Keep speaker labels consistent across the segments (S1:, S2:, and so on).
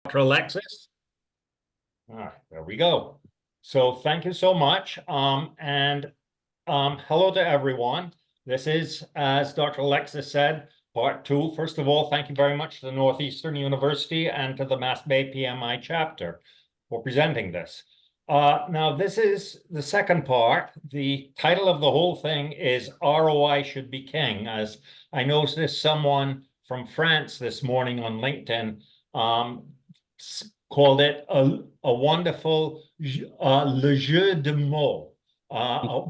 S1: Dr. Alexis. All right, there we go. So thank you so much. Hello to everyone. This is, as Dr. Alexis said, part two. First of all, thank you very much to the Northeastern University and to the Mass Bay PMI chapter for presenting this. Now, this is the second part. The title of the whole thing is ROI Should Be King, as I noticed someone from France this morning on LinkedIn called it a wonderful le jeu de mots,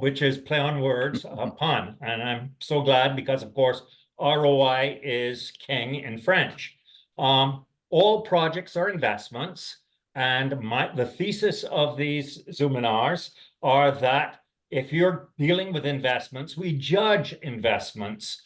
S1: which is play on words, a pun. And I'm so glad because, of course, ROI is king in French. All projects are investments. And the thesis of these Zoominars are that if you're dealing with investments, we judge investments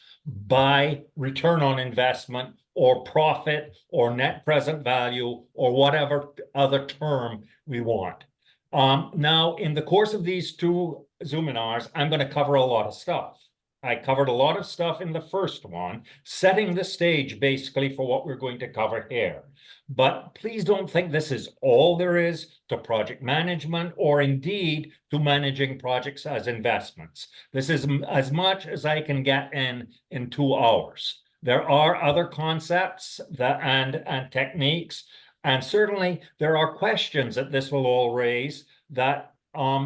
S1: by return on investment or profit or net present value or whatever other term we want. Now, in the course of these two Zoominars, I'm going to cover a lot of stuff. I covered a lot of stuff in the first one, setting the stage basically for what we're going to cover here. But please don't think this is all there is to project management or indeed to managing projects as investments. This is as much as I can get in 2 hours. There are other concepts and techniques, and certainly there are questions that this will all raise that I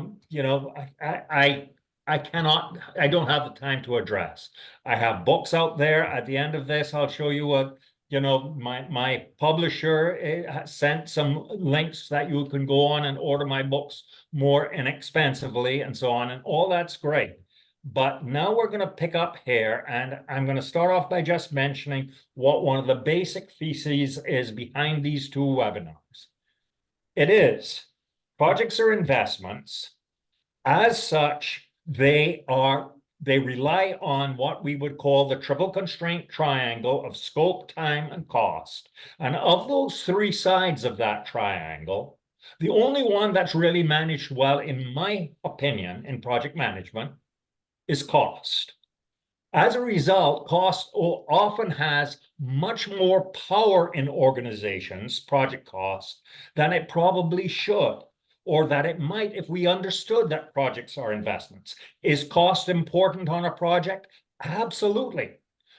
S1: don't have the time to address. I have books out there. At the end of this, I'll show you my publisher sent some links that you can go on and order my books more inexpensively and so on, and all that's great. But now we're going to pick up here, and I'm going to start off by just mentioning what one of the basic theses is behind these two webinars. It is projects are investments. As such, they rely on what we would call the triple constraint triangle of scope, time, and cost. And of those three sides of that triangle, the only one that's really managed well, in my opinion, in project management is cost. As a result, cost often has much more power in organizations, project cost, than it probably should, or that it might if we understood that projects are investments. Is cost important on a project? Absolutely.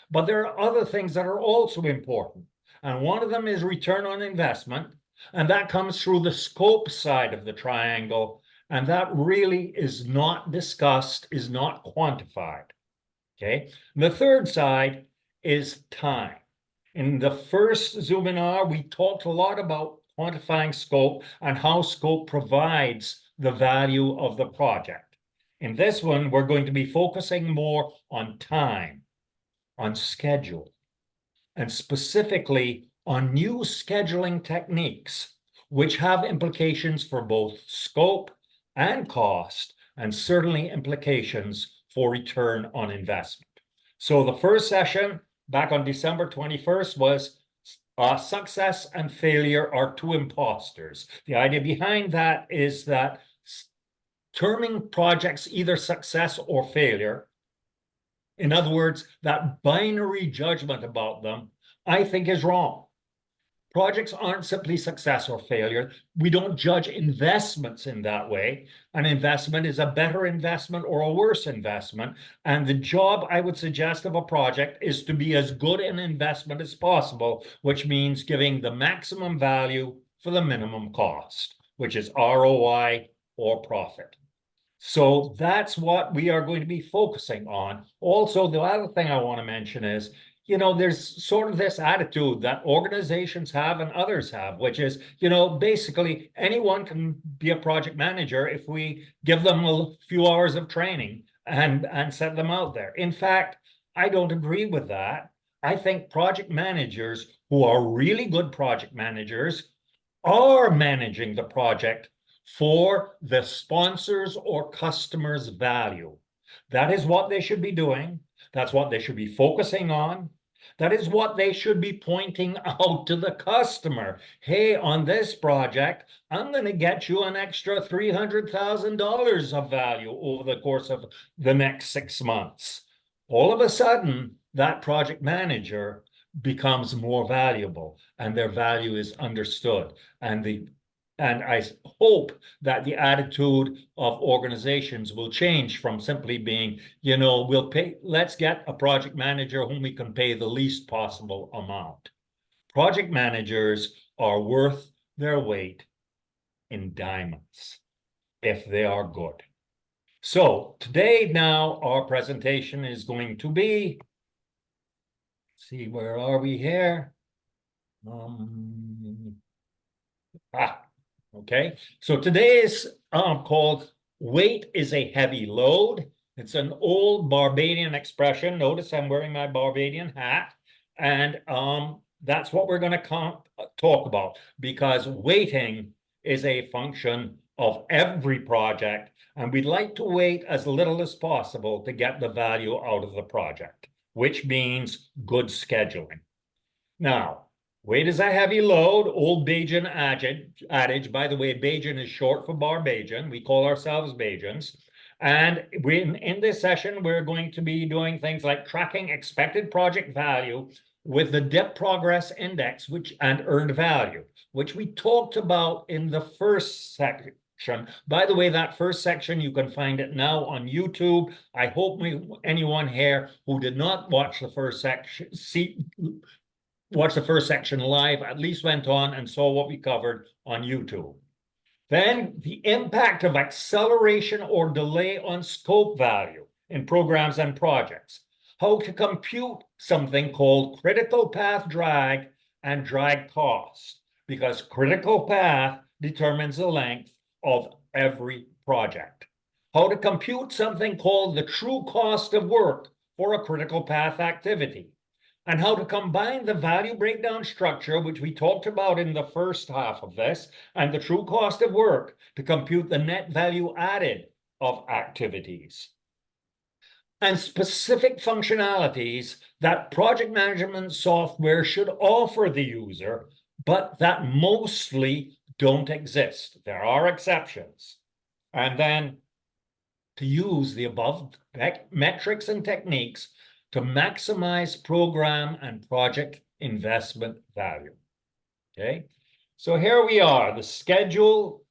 S1: But there are other things that are also important. And one of them is return on investment. And that comes through the scope side of the triangle. And that really is not discussed, is not quantified. Okay. And the third side is time. In the first Zoominar, we talked a lot about quantifying scope and how scope provides the value of the project. In this one, we're going to be focusing more on time, on schedule, and specifically on new scheduling techniques, which have implications for both scope and cost, and certainly implications for return on investment. So the first session back on December 21st was success and failure are two imposters. The idea behind that is that terming projects either success or failure, in other words, that binary judgment about them, I think is wrong. Projects aren't simply success or failure. We don't judge investments in that way. An investment is a better investment or a worse investment. And the job, I would suggest, of a project is to be as good an investment as possible, which means giving the maximum value for the minimum cost, which is ROI or profit. So that's what we are going to be focusing on. Also, the other thing I want to mention is, there's sort of this attitude that organizations have and others have, which is, basically anyone can be a project manager if we give them a few hours of training and set them out there. In fact, I don't agree with that. I think project managers who are really good project managers are managing the project for the sponsors or customers' value. That is what they should be doing. That's what they should be focusing on. That is what they should be pointing out to the customer. Hey, on this project, I'm going to get you an extra $300,000 of value over the course of the next 6 months. All of a sudden, that project manager becomes more valuable and their value is understood. And I hope that the attitude of organizations will change from simply being, let's get a project manager whom we can pay the least possible amount. Project managers are worth their weight in diamonds if they are good. So today now our presentation is going to be, see, where are we here? Okay. So today is called Weight is a Heavy Load. It's an old Barbadian expression. Notice I'm wearing my Barbadian hat. And that's what we're going to talk about, because weighting is a function of every project. And we'd like to weight as little as possible to get the value out of the project, which means good scheduling. Now, weight is a heavy load, old Bajan adage. By the way, Bajan is short for Barbadian. We call ourselves Bajans. And in this session, we're going to be doing things like tracking expected project value with the DIP Progress Index and earned value, which we talked about in the first section. By the way, that first section, you can find it now on YouTube. I hope anyone here who did not watch the first section, watch the first section live, at least went on and saw what we covered on YouTube. Then the impact of acceleration or delay on scope value in programs and projects. How to compute something called critical path drag and drag cost, because critical path determines the length of every project. How to compute something called the true cost of work for a critical path activity. And how to combine the value breakdown structure, which we talked about in the first half of this, and the true cost of work to compute the net value added of activities. And specific functionalities that project management software should offer the user, but that mostly don't exist. There are exceptions. And then to use the above metrics and techniques to maximize program and project investment value. Okay, so here we are, the schedule,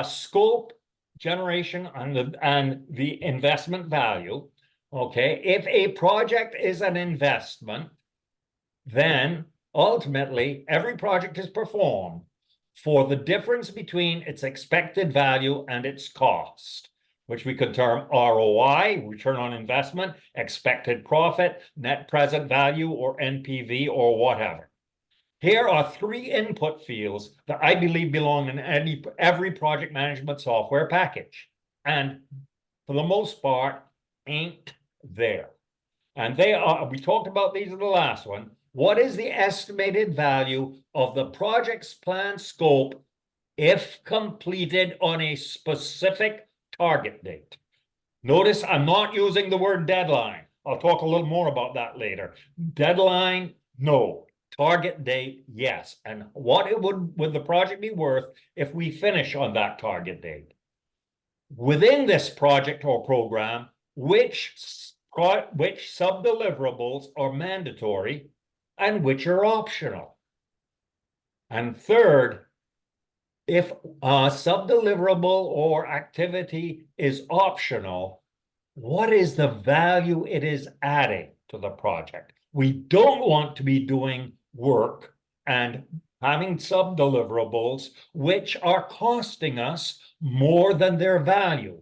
S1: scope, generation, and the investment value. Okay, if a project is an investment, then ultimately every project is performed for the difference between its expected value and its cost, which we could term ROI, return on investment, expected profit, net present value, or NPV, or whatever. Here are three input fields that I believe belong in every project management software package, and for the most part, ain't there. And they are, we talked about these in the last one. What is the estimated value of the project's planned scope if completed on a specific target date? Notice I'm not using the word deadline. I'll talk a little more about that later. Deadline, no. Target date, yes. And what would the project be worth if we finish on that target date? Within this project or program, which sub-deliverables are mandatory and which are optional? And third, if a sub-deliverable or activity is optional, what is the value it is adding to the project? We don't want to be doing work and having sub-deliverables which are costing us more than their value.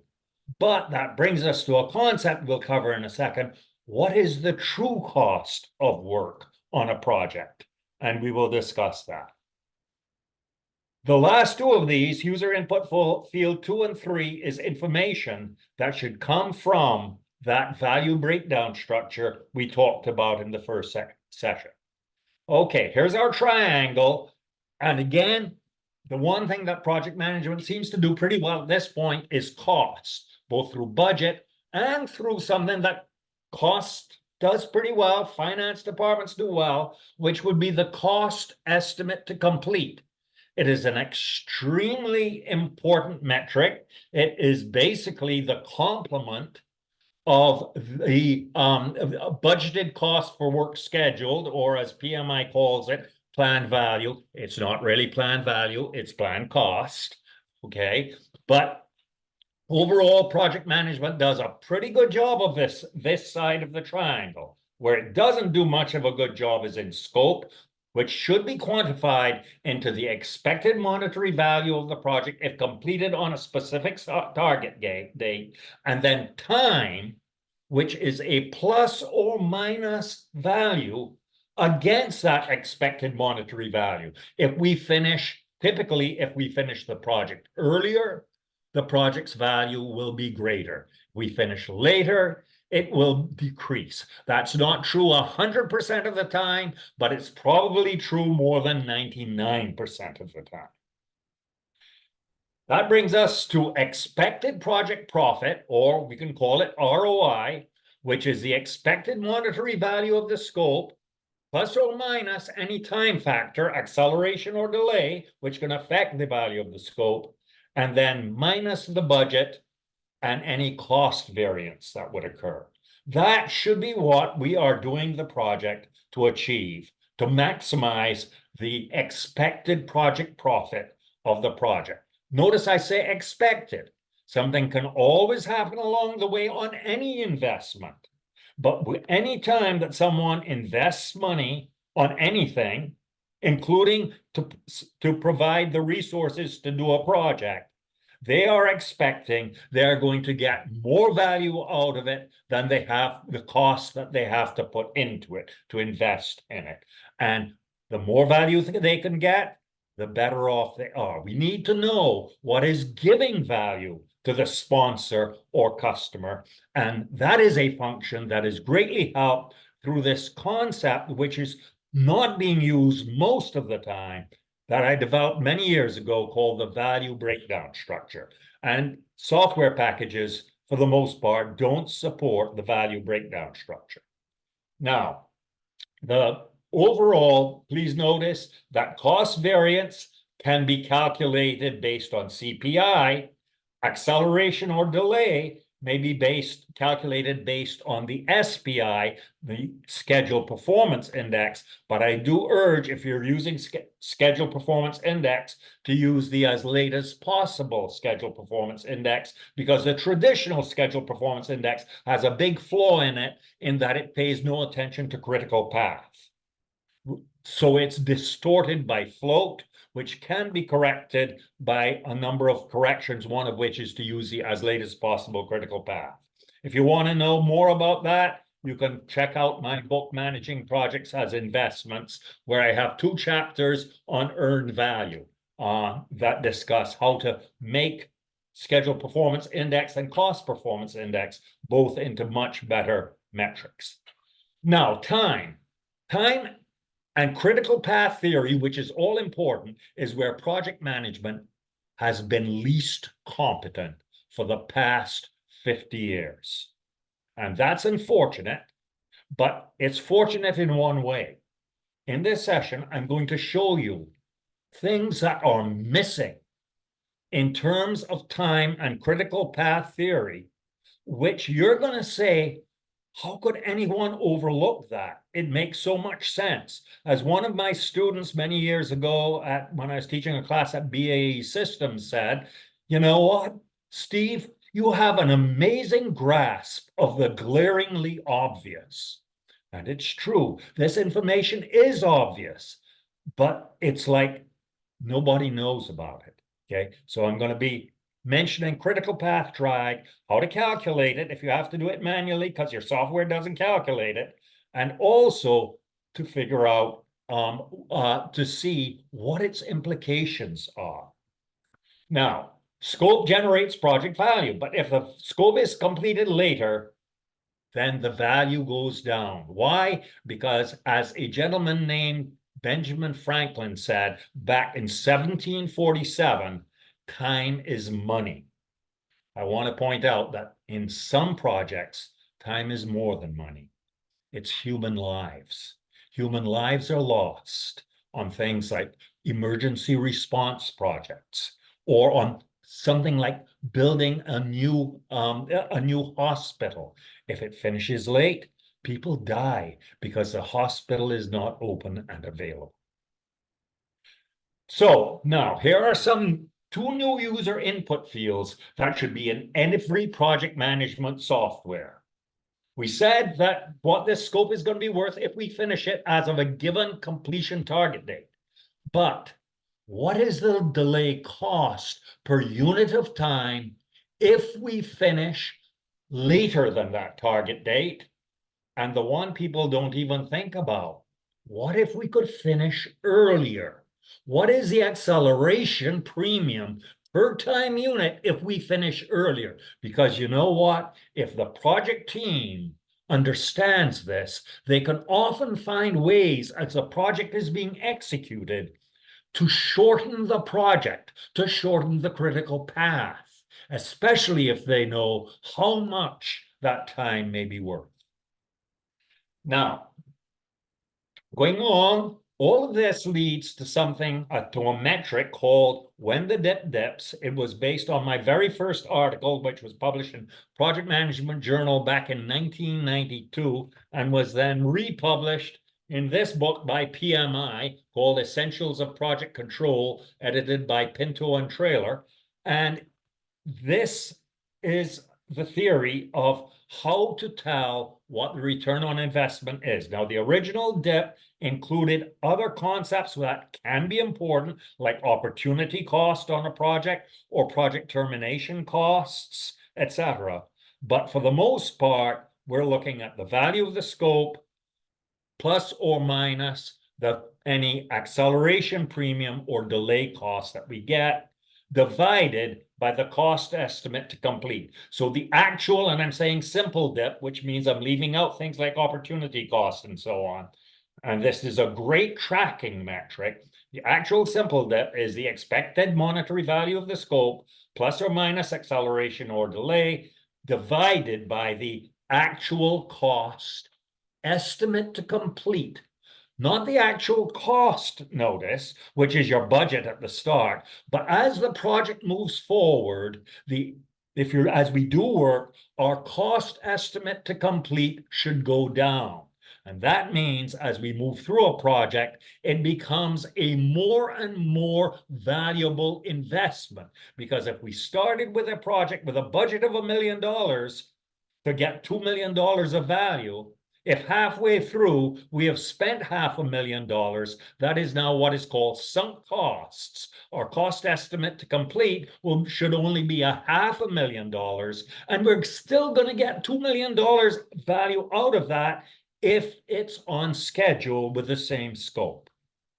S1: But that brings us to a concept we'll cover in a second. What is the true cost of work on a project? And we will discuss that. The last two of these, user input field 2 and 3, is information that should come from that value breakdown structure we talked about in the first session. Okay, here's our triangle. And again, the one thing that project management seems to do pretty well at this point is cost, both through budget and through something that cost does pretty well, finance departments do well, which would be the cost estimate to complete. It is an extremely important metric. It is basically the complement of the budgeted cost for work scheduled, or as PMI calls it, planned value. It's not really planned value, it's planned cost, okay? But overall, project management does a pretty good job of this side of the triangle. Where it doesn't do much of a good job is in scope, which should be quantified into the expected monetary value of the project if completed on a specific target date, and then time, which is a plus or minus value against that expected monetary value. Typically, if we finish the project earlier, the project's value will be greater. We finish later, it will decrease. That's not true 100% of the time, but it's probably true more than 99% of the time. That brings us to expected project profit, or we can call it ROI, which is the expected monetary value of the scope, plus or minus any time factor, acceleration or delay, which can affect the value of the scope, and then minus the budget and any cost variance that would occur. That should be what we are doing the project to achieve, to maximize the expected project profit of the project. Notice I say expected. Something can always happen along the way on any investment. But any time that someone invests money on anything, including to provide the resources to do a project, they are expecting they're going to get more value out of it than they have the cost that they have to put into it, to invest in it. And the more value they can get, the better off they are. We need to know what is giving value to the sponsor or customer. And that is a function that is greatly helped through this concept, which is not being used most of the time, that I developed many years ago, called the value breakdown structure. And software packages, for the most part, don't support the value breakdown structure. Now, the overall, please notice that cost variance can be calculated based on CPI. Acceleration or delay may be calculated based on the SPI, the Schedule Performance Index. But I do urge, if you're using Schedule Performance Index, to use the as late as possible Schedule Performance Index, because the traditional Schedule Performance Index has a big flaw in it, in that it pays no attention to critical path. So it's distorted by float, which can be corrected by a number of corrections, one of which is to use the as late as possible critical path. If you want to know more about that, you can check out my book, Managing Projects as Investments, where I have 2 chapters on earned value that discuss how to make Schedule Performance Index and Cost Performance Index both into much better metrics. Now, time and critical path theory, which is all important, is where project management has been least competent for the past 50 years. And that's unfortunate, but it's fortunate in one way. In this session, I'm going to show you things that are missing in terms of time and critical path theory, which you're going to say, how could anyone overlook that? It makes so much sense. As one of my students many years ago, when I was teaching a class at BAE Systems, said, you know what, Steve, you have an amazing grasp of the glaringly obvious. And it's true. This information is obvious, but it's like nobody knows about it. Okay, so I'm going to be mentioning critical path drag, how to calculate it if you have to do it manually because your software doesn't calculate it, and also to figure out, to see what its implications are. Now, scope generates project value, but if the scope is completed later, then the value goes down. Why? Because as a gentleman named Benjamin Franklin said back in 1747, time is money. I want to point out that in some projects, time is more than money. It's human lives. Human lives are lost on things like emergency response projects, or on something like building a new hospital. If it finishes late, people die because the hospital is not open and available. So now here are two new user input fields that should be in every project management software. We said that what this scope is going to be worth if we finish it as of a given completion target date. But what is the delay cost per unit of time if we finish later than that target date? And the one people don't even think about, what if we could finish earlier? What is the acceleration premium per time unit if we finish earlier? Because you know what? If the project team understands this, they can often find ways as the project is being executed to shorten the project, to shorten the critical path, especially if they know how much that time may be worth. Now, going on, all of this leads to something, to a metric called when the dip dips. It was based on my very first article, which was published in Project Management Journal back in 1992, and was then republished in this book by PMI called Essentials of Project Control, edited by Pinto and Trailer. And this is the theory of how to tell what the return on investment is. Now, the original DIP included other concepts that can be important, like opportunity cost on a project or project termination costs, etc. But for the most part, we're looking at the value of the scope plus or minus any acceleration premium or delay cost that we get, divided by the cost estimate to complete. So the actual, and I'm saying simple dip, which means I'm leaving out things like opportunity cost and so on. And this is a great tracking metric. The actual simple dip is the expected monetary value of the scope plus or minus acceleration or delay divided by the actual cost estimate to complete. Not the actual cost, notice, which is your budget at the start, but as the project moves forward, as we do work, our cost estimate to complete should go down. And that means as we move through a project, it becomes a more and more valuable investment. Because if we started with a project with a budget of $1 million to get $2 million of value, if halfway through we have spent $500,000, that is now what is called sunk costs. Our cost estimate to complete should only be $500,000, and we're still going to get $2 million value out of that if it's on schedule with the same scope,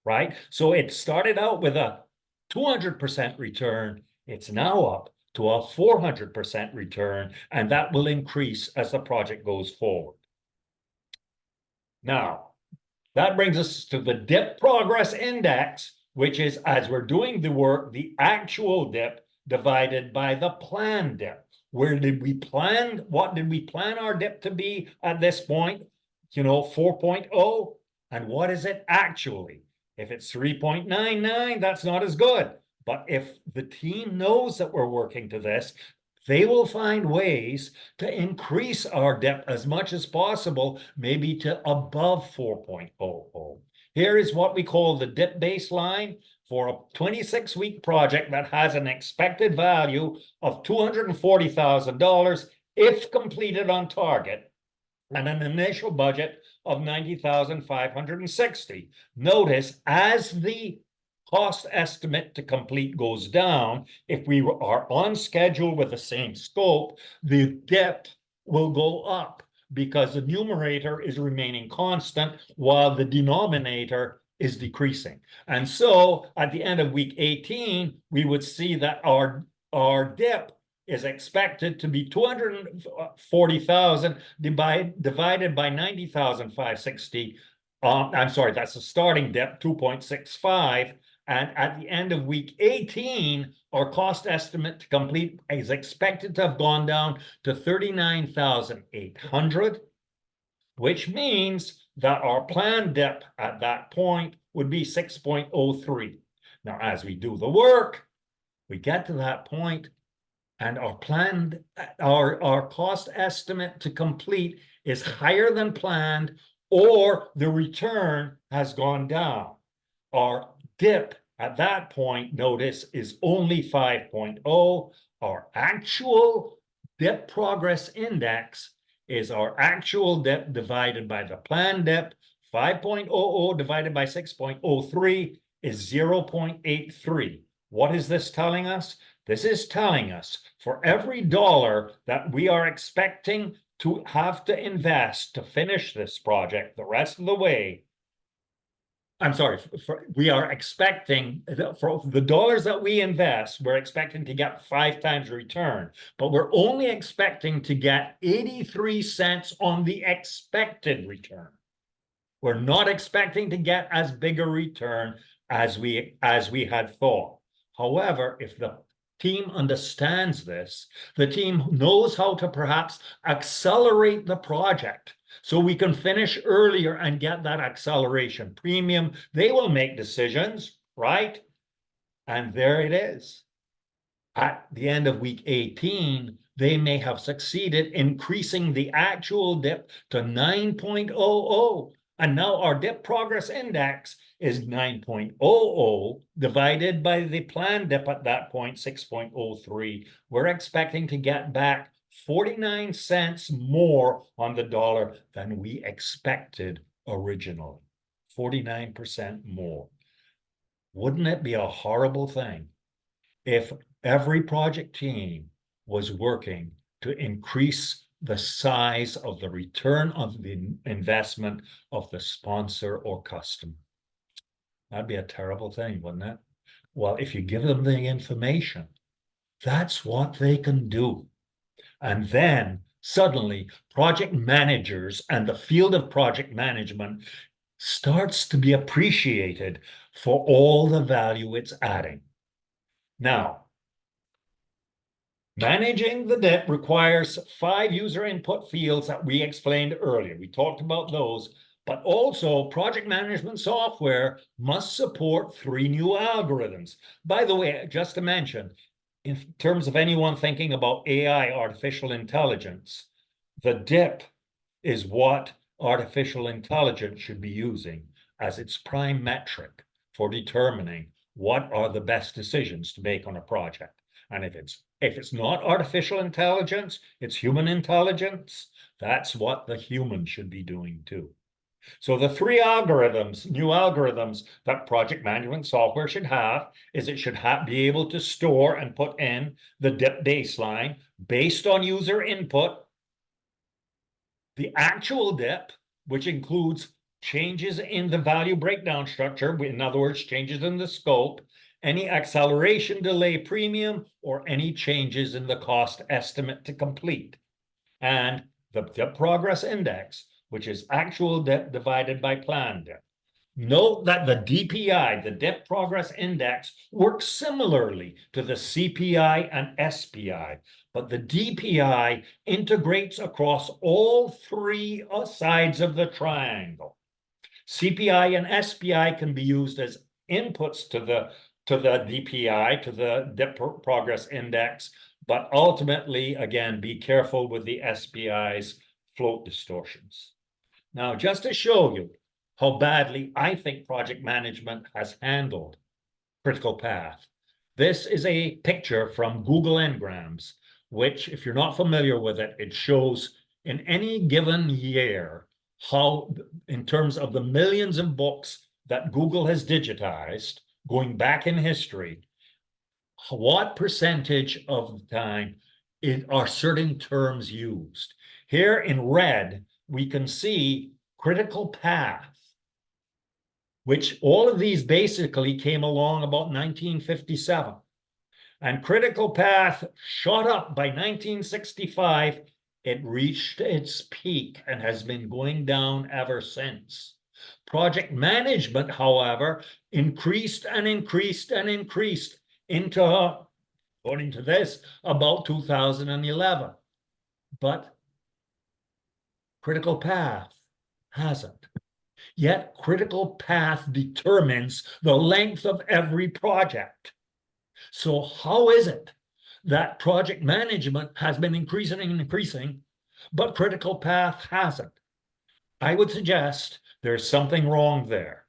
S1: right? So it started out with a 200% return. It's now up to a 400% return, and that will increase as the project goes forward. Now, that brings us to the dip progress index, which is, as we're doing the work, the actual dip divided by the planned dip. Where did we plan? What did we plan our dip to be at this point? 4.0. And what is it actually? If it's 3.99, that's not as good. But if the team knows that we're working to this, they will find ways to increase our dip as much as possible, maybe to above 4.00. Here is what we call the dip baseline for a 26-week project that has an expected value of $240,000 if completed on target, and an initial budget of $90,560. Notice, as the cost estimate to complete goes down, if we are on schedule with the same scope, the dip will go up because the numerator is remaining constant while the denominator is decreasing. And so at the end of week 18, we would see that our dip is expected to be 240,000 divided by 90,560. I'm sorry, that's a starting dip, 2.65. And at the end of week 18, our cost estimate to complete is expected to have gone down to 39,800, which means that our planned dip at that point would be 6.03. Now, as we do the work, We get to that point, and our cost estimate to complete is higher than planned, or the return has gone down. Our dip at that point, notice, is only 5.0. Our actual dip progress index is our actual dip divided by the planned dip. 5.00 divided by 6.03 is 0.83. What is this telling us? This is telling us for every dollar that we are expecting to have to invest to finish this project the rest of the way, I'm sorry, we are expecting, for the dollars that we invest, we're expecting to get 5 times return, but we're only expecting to get 83 cents on the expected return. We're not expecting to get as big a return as we had thought. However, if the team understands this, the team knows how to perhaps accelerate the project so we can finish earlier and get that acceleration premium. They will make decisions, right? And there it is. At the end of week 18, they may have succeeded increasing the actual dip to 9.00. And now our dip progress index is 9.00 divided by the planned dip at that point, 6.03. We're expecting to get back 49 cents more on the dollar than we expected originally. 49% more. Wouldn't it be a horrible thing if every project team was working to increase the size of the return of the investment of the sponsor or customer? That'd be a terrible thing, wouldn't it? Well, if you give them the information, that's what they can do. And then suddenly project managers and the field of project management starts to be appreciated for all the value it's adding. Now, managing the dip requires 5 user input fields that we explained earlier. We talked about those, but also project management software must support 3 new algorithms. By the way, just to mention, in terms of anyone thinking about AI, artificial intelligence, the dip is what artificial intelligence should be using as its prime metric for determining what are the best decisions to make on a project. And if it's not artificial intelligence, it's human intelligence, that's what the human should be doing too. So the 3 algorithms, new algorithms that project management software should have is it should be able to store and put in the dip baseline based on user input, the actual dip, which includes changes in the value breakdown structure, in other words, changes in the scope, any acceleration delay premium, or any changes in the cost estimate to complete. And the dip progress index, which is actual dip divided by planned dip. Note that the DPI, the dip progress index, works similarly to the CPI and SPI, but the DPI integrates across all 3 sides of the triangle. CPI and SPI can be used as inputs to the DPI, to the dip progress index, but ultimately, again, be careful with the SPI's float distortions. Now, just to show you how badly I think project management has handled critical path, this is a picture from Google Ngrams, which, if you're not familiar with it, it shows in any given year how, in terms of the millions of books that Google has digitized, going back in history, what percentage of the time are certain terms used. Here in red, we can see critical path, which all of these basically came along about 1957. And critical path shot up by 1965. It reached its peak and has been going down ever since. Project management, however, increased and increased and increased into, according to this, about 2011. But critical path hasn't. Yet critical path determines the length of every project. So how is it that project management has been increasing and increasing, but critical path hasn't? I would suggest there's something wrong there.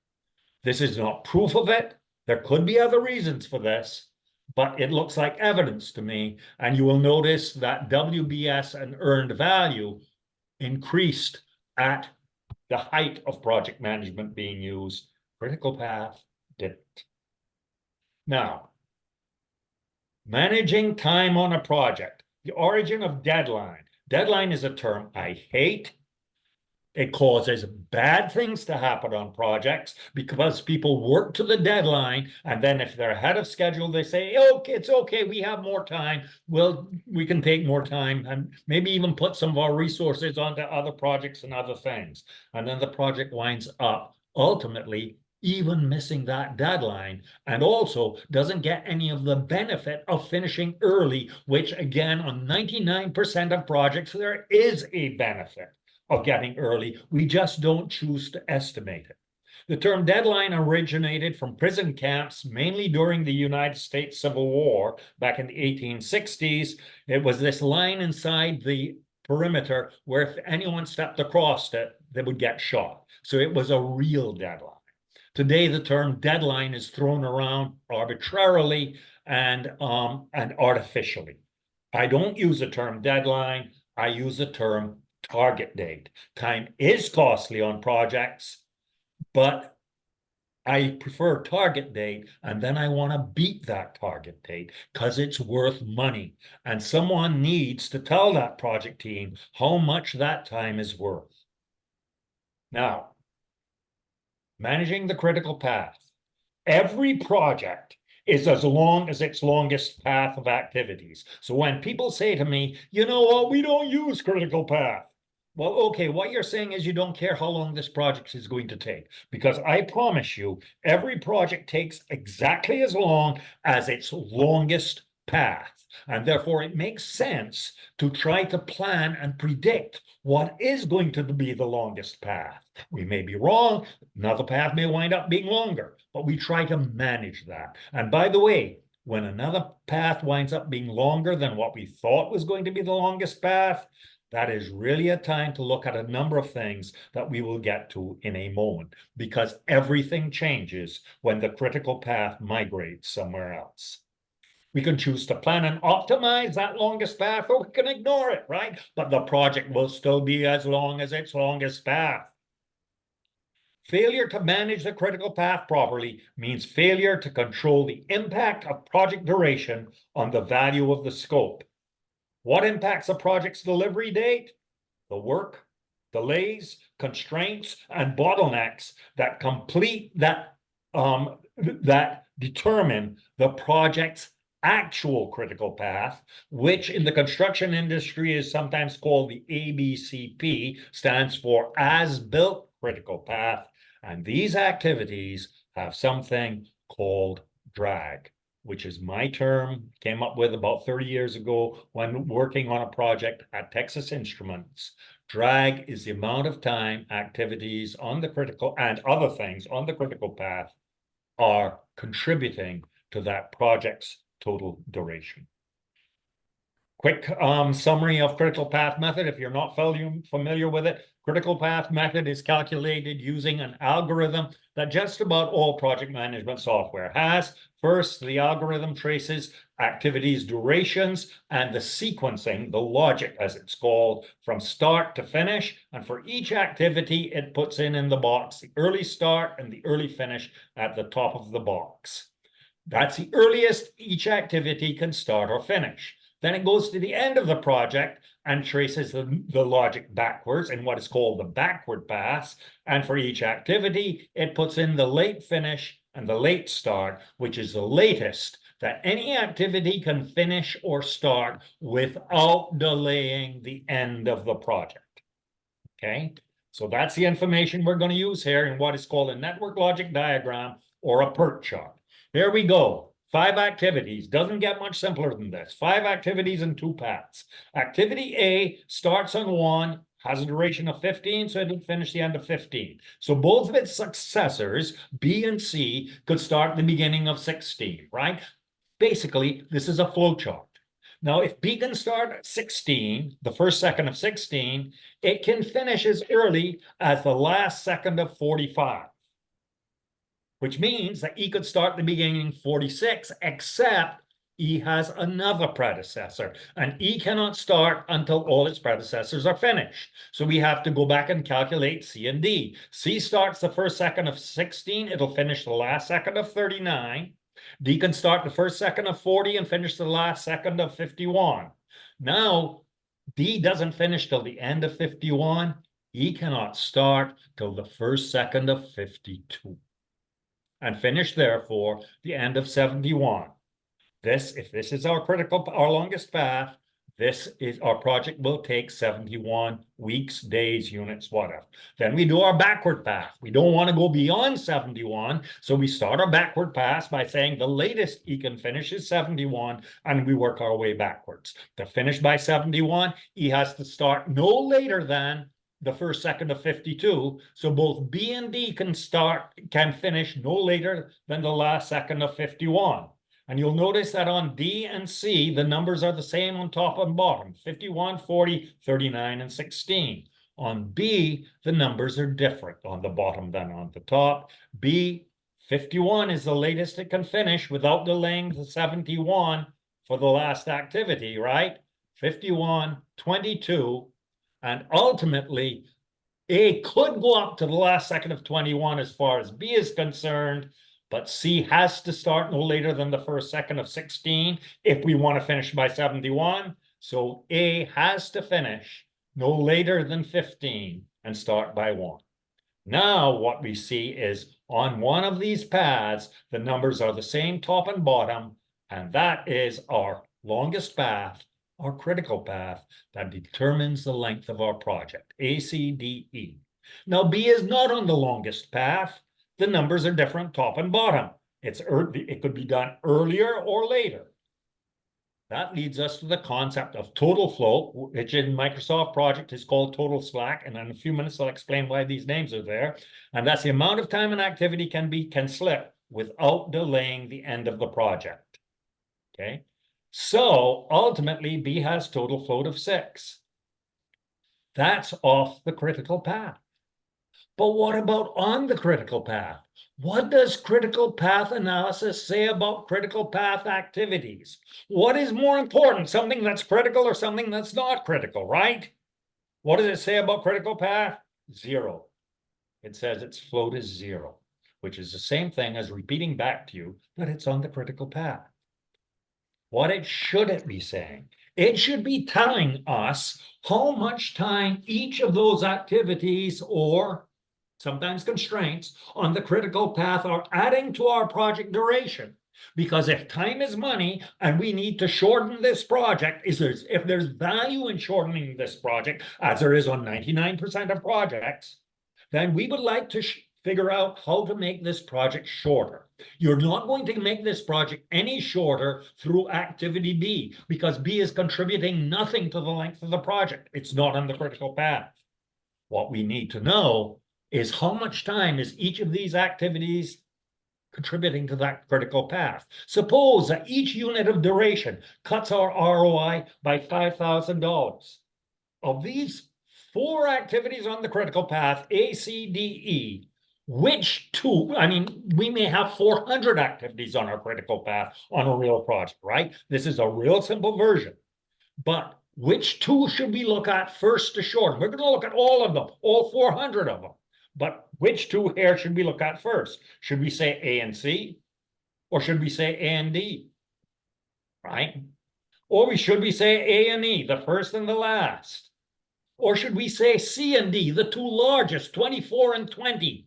S1: This is not proof of it. There could be other reasons for this, but it looks like evidence to me. And you will notice that WBS and earned value increased at the height of project management being used. Critical path didn't. Now, managing time on a project, the origin of deadline. Deadline is a term I hate. It causes bad things to happen on projects because people work to the deadline, and then if they're ahead of schedule, they say, "Okay, it's okay, we have more time. Well, we can take more time and maybe even put some of our resources onto other projects and other things." And then the project winds up ultimately even missing that deadline, and also doesn't get any of the benefit of finishing early, which again, on 99% of projects, there is a benefit of getting early. We just don't choose to estimate it. The term deadline originated from prison camps, mainly during the United States Civil War back in the 1860s. It was this line inside the perimeter where if anyone stepped across it, they would get shot. So it was a real deadline. Today, the term deadline is thrown around arbitrarily and artificially. I don't use the term deadline. I use the term target date. Time is costly on projects, but I prefer target date, and then I want to beat that target date because it's worth money. And someone needs to tell that project team how much that time is worth. Now, managing the critical path. Every project is as long as its longest path of activities. So when people say to me, "You know what, we don't use critical path." Well, okay, what you're saying is you don't care how long this project is going to take, because I promise you, every project takes exactly as long as its longest path. And therefore, it makes sense to try to plan and predict what is going to be the longest path. We may be wrong. Another path may wind up being longer, but we try to manage that. And by the way, when another path winds up being longer than what we thought was going to be the longest path, that is really a time to look at a number of things that we will get to in a moment, because everything changes when the critical path migrates somewhere else. We can choose to plan and optimize that longest path, or we can ignore it, right? But the project will still be as long as its longest path. Failure to manage the critical path properly means failure to control the impact of project duration on the value of the scope. What impacts a project's delivery date? The work, delays, constraints, and bottlenecks that determine the project's actual critical path, which in the construction industry is sometimes called the ABCP, stands for as-built critical path. And these activities have something called drag, which is my term, came up with about 30 years ago when working on a project at Texas Instruments. Drag is the amount of time activities on the critical and other things on the critical path are contributing to that project's total duration. Quick summary of critical path method. If you're not familiar with it, critical path method is calculated using an algorithm that just about all project management software has. First, the algorithm traces activities durations and the sequencing, the logic as it's called, from start to finish. And for each activity, it puts in the box the early start and the early finish at the top of the box. That's the earliest each activity can start or finish. Then it goes to the end of the project and traces the logic backwards in what is called the backward pass. And for each activity, it puts in the late finish and the late start, which is the latest that any activity can finish or start without delaying the end of the project. Okay, so that's the information we're going to use here in what is called a network logic diagram or a PERT chart. Here we go. 5 activities. Doesn't get much simpler than this. 5 activities and 2 paths. Activity A starts on 1, has a duration of 15, so it'll finish the end of 15. So both of its successors, B and C, could start the beginning of 16, right? Basically, this is a flow chart. Now, if B can start at 16, the first second of 16, it can finish as early as the last second of 45. Which means that E could start at the beginning 46, except E has another predecessor, and E cannot start until all its predecessors are finished. So we have to go back and calculate C and D. C starts the first second of 16, it'll finish the last second of 39. D can start the first second of 40 and finish the last second of 51. Now, D doesn't finish till the end of 51. E cannot start till the first second of 52. And finish, therefore, the end of 71. If this is our longest path, our project will take 71 weeks, days, units, whatever. Then we do our backward path. We don't want to go beyond 71, so we start our backward path by saying the latest E can finish is 71, and we work our way backwards. To finish by 71, E has to start no later than the first second of 52. So both B and D can finish no later than the last second of 51. And you'll notice that on D and C, the numbers are the same on top and bottom, 51, 40, 39, and 16. On B, the numbers are different on the bottom than on the top. B, 51 is the latest it can finish without delaying the 71 for the last activity, right? 51, 22, and ultimately, A could go up to the last second of 21 as far as B is concerned, but C has to start no later than the first second of 16 if we want to finish by 71. So A has to finish no later than 15 and start by 1. Now what we see is on one of these paths, the numbers are the same top and bottom, and that is our longest path, our critical path that determines the length of our project, A, C, D, E. Now, B is not on the longest path. The numbers are different top and bottom. It could be done earlier or later. That leads us to the concept of total flow, which in Microsoft Project is called total slack. And in a few minutes, I'll explain why these names are there. And that's the amount of time an activity can slip without delaying the end of the project. Okay. So ultimately, B has total float of 6. That's off the critical path. But what about on the critical path? What does critical path analysis say about critical path activities? What is more important, something that's critical or something that's not critical, right? What does it say about critical path? 0. It says its float is 0, which is the same thing as repeating back to you that it's on the critical path. What should it be saying? It should be telling us how much time each of those activities or sometimes constraints on the critical path are adding to our project duration. Because if time is money and we need to shorten this project, if there's value in shortening this project, as there is on 99% of projects, then we would like to figure out how to make this project shorter. You're not going to make this project any shorter through activity B, because B is contributing nothing to the length of the project. It's not on the critical path. What we need to know is how much time is each of these activities contributing to that critical path. Suppose that each unit of duration cuts our ROI by $5,000. Of these 4 activities on the critical path, A, C, D, E, which 2, we may have 400 activities on our critical path on a real project, right? This is a real simple version. But which 2 should we look at first to shorten? We're going to look at all of them, all 400 of them. But which 2 here should we look at first? Should we say A and C? Or should we say A and D? Right? Or should we say A and E, the first and the last? Or should we say C and D, the 2 largest, 24 and 20?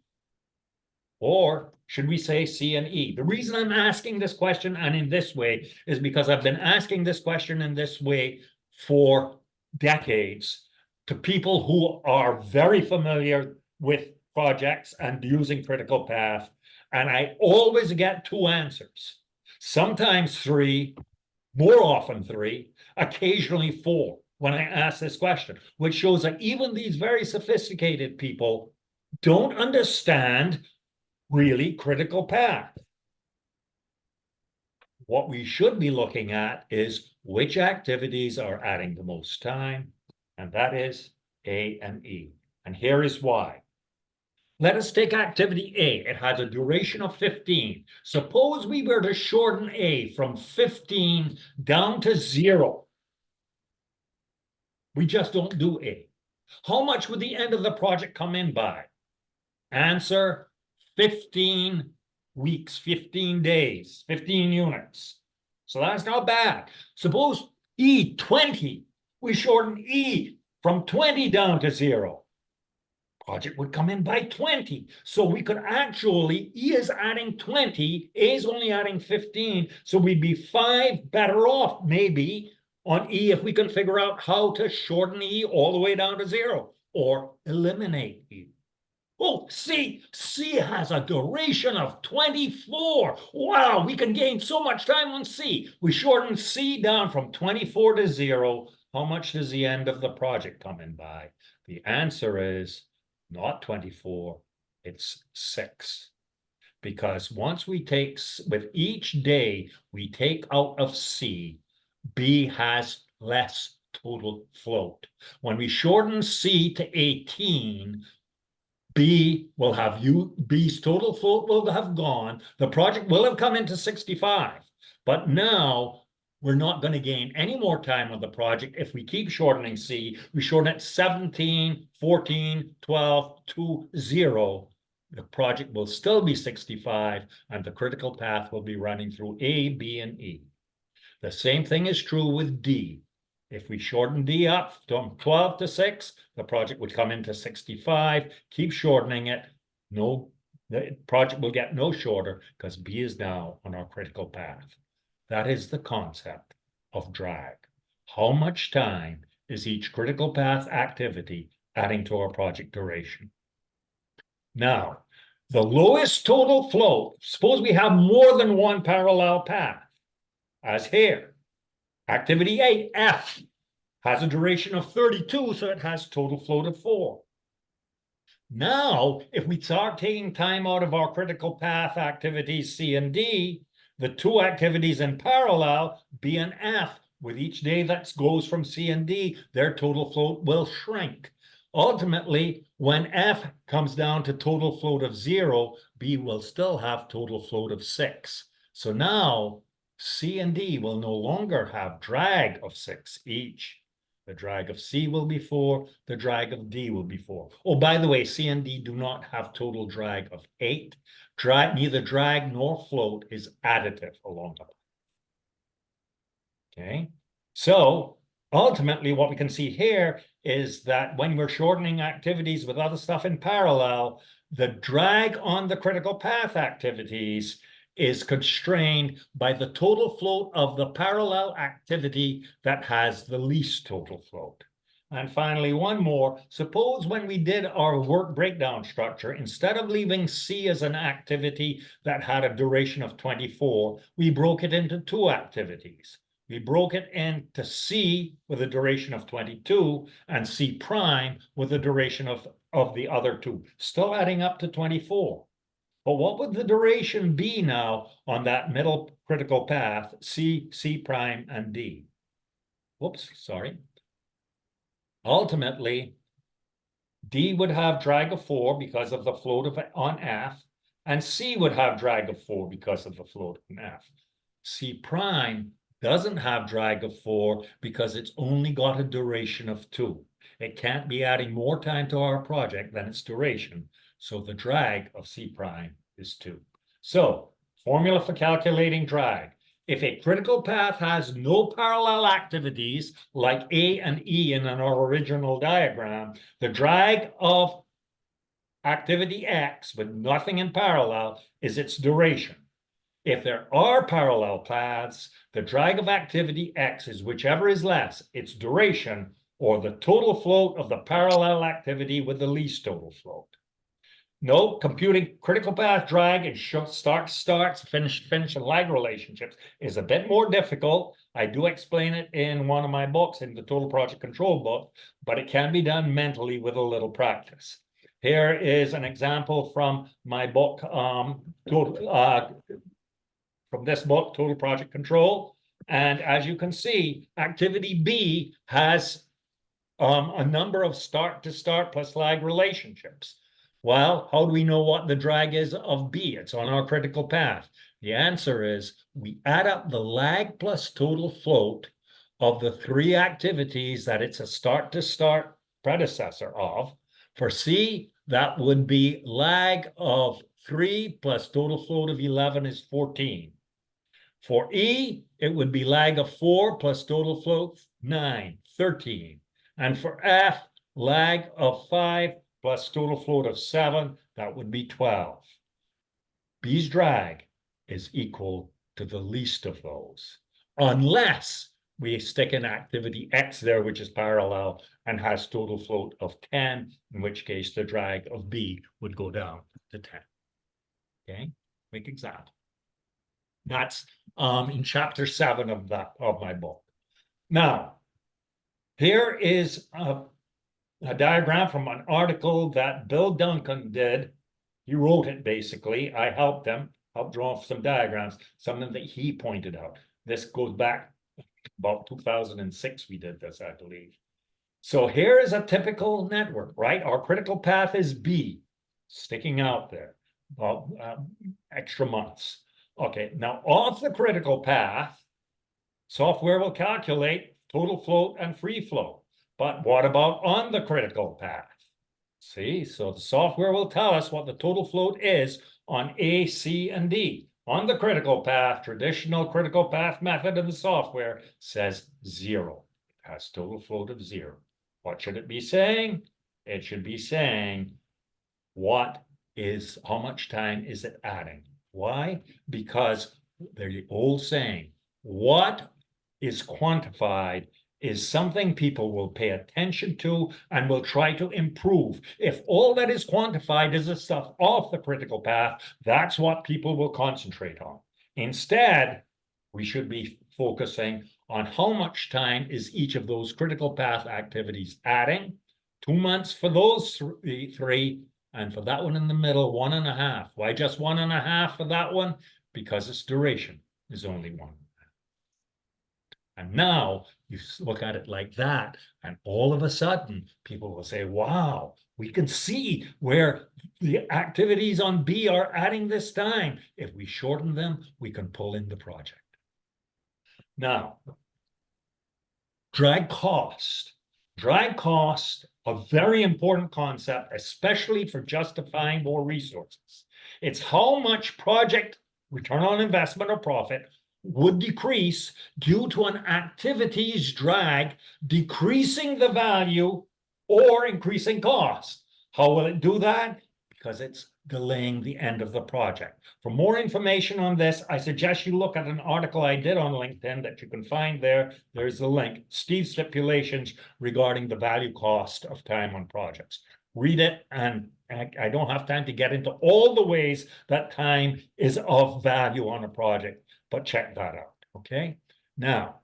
S1: Or should we say C and E? The reason I'm asking this question and in this way is because I've been asking this question in this way for decades to people who are very familiar with projects and using critical path. And I always get 2 answers, sometimes 3, more often 3, occasionally 4 when I ask this question, which shows that even these very sophisticated people don't understand really critical path. What we should be looking at is which activities are adding the most time, and that is A and E. And here is why. Let us take activity A. It has a duration of 15. Suppose we were to shorten A from 15 down to 0. We just don't do A. How much would the end of the project come in by? Answer, 15 weeks, 15 days, 15 units. So that's not bad. Suppose E, 20. We shorten E from 20 down to 0. Project would come in by 20. So we could actually, E is adding 20, A is only adding 15. So we'd be 5 better off maybe on E if we can figure out how to shorten E all the way down to 0 or eliminate E. Oh, C has a duration of 24. Wow, we can gain so much time on C. We shorten C down from 24 to 0. How much does the end of the project come in by? The answer is not 24, it's 6. Because once we take, with each day we take out of C, B has less total float. When we shorten C to 18, B will have B's total float will have gone. The project will have come into 65, but now we're not going to gain any more time on the project if we keep shortening C. We shorten it 17, 14, 12 to 0. The project will still be 65, and the critical path will be running through A, B, and E. The same thing is true with D. If we shorten D up from 12 to 6, the project would come into 65. Keep shortening it. No, the project will get no shorter because B is now on our critical path. That is the concept of drag. How much time is each critical path activity adding to our project duration? Now, the lowest total float, suppose we have more than one parallel path, as here. Activity A, F, has a duration of 32, so it has total float of 4. Now, if we start taking time out of our critical path activities C and D, the two activities in parallel, B and F, with each day that goes from C and D, their total float will shrink. Ultimately, when F comes down to total float of 0, B will still have total float of 6. So now, C and D will no longer have drag of 6 each. The drag of C will be 4, the drag of D will be 4. Oh, by the way, C and D do not have total drag of 8. Neither drag nor float is additive along the path. Okay, so ultimately what we can see here is that when we're shortening activities with other stuff in parallel, the drag on the critical path activities is constrained by the total float of the parallel activity that has the least total float. And finally, one more. Suppose when we did our work breakdown structure, instead of leaving C as an activity that had a duration of 24, we broke it into 2 activities. We broke it into C with a duration of 22 and C prime with a duration of the other 2, still adding up to 24. But what would the duration be now on that middle critical path, C, C prime, and D? Whoops, sorry. Ultimately, D would have drag of 4 because of the float on F, and C would have drag of 4 because of the float on F. C prime doesn't have drag of 4 because it's only got a duration of 2. It can't be adding more time to our project than its duration. So the drag of C prime is 2. So, formula for calculating drag. If a critical path has no parallel activities, like A and E in our original diagram, the drag of activity X with nothing in parallel is its duration. If there are parallel paths, the drag of activity X is whichever is less, its duration, or the total float of the parallel activity with the least total float. No, computing critical path drag and starts, finish, and lag relationships is a bit more difficult. I do explain it in one of my books, in the Total Project Control book, but it can be done mentally with a little practice. Here is an example from my book, from this book, Total Project Control. And as you can see, activity B has a number of start-to-start plus lag relationships. Well, how do we know what the drag is of B? It's on our critical path. The answer is we add up the lag plus total float of the three activities that it's a start-to-start predecessor of. For C, that would be lag of 3 plus total float of 11 is 14. For E, it would be lag of 4 plus total float 9, 13. And for F, lag of 5 plus total float of 7, that would be 12. B's drag is equal to the least of those, unless we stick an activity X there, which is parallel and has total float of 10, in which case the drag of B would go down to 10. Okay, quick example. That's in chapter 7 of my book. Now, here is a diagram from an article that Bill Duncan did. He wrote it basically. I helped him, helped draw some diagrams, something that he pointed out. This goes back about 2006. We did this, I believe. So here is a typical network, right? Our critical path is B, sticking out there, about extra months. Okay, now off the critical path, software will calculate total float and free float. But what about on the critical path? See, so the software will tell us what the total float is on A, C, and D. On the critical path, traditional critical path method of the software says 0. It has total float of 0. What should it be saying? It should be saying how much time is it adding? Why? Because they're the old saying, what is quantified is something people will pay attention to and will try to improve. If all that is quantified is the stuff off the critical path, that's what people will concentrate on. Instead, we should be focusing on how much time is each of those critical path activities adding. 2 months for those three, and for that one in the middle, 1.5. Why just 1.5 for that one? Because its duration is only 1. And now you look at it like that, and all of a sudden, people will say, wow, we can see where the activities on B are adding this time. If we shorten them, we can pull in the project. Now, drag cost. Drag cost, a very important concept, especially for justifying more resources. It's how much project return on investment or profit would decrease due to an activity's drag decreasing the value or increasing cost. How will it do that? Because it's delaying the end of the project. For more information on this, I suggest you look at an article I did on LinkedIn that you can find there. There's the link, Steve's Stipulations regarding the value cost of time on projects. Read it, and I don't have time to get into all the ways that time is of value on a project, but check that out, okay? Now,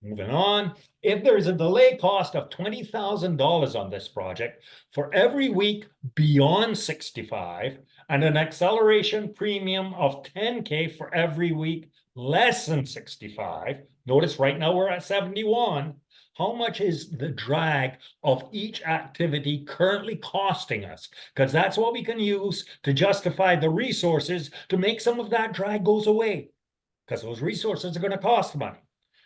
S1: moving on, if there's a delay cost of $20,000 on this project, for every week beyond 65, and an acceleration premium of $10K for every week less than 65, notice right now we're at 71, how much is the drag of each activity currently costing us? Because that's what we can use to justify the resources to make some of that drag goes away, because those resources are going to cost money.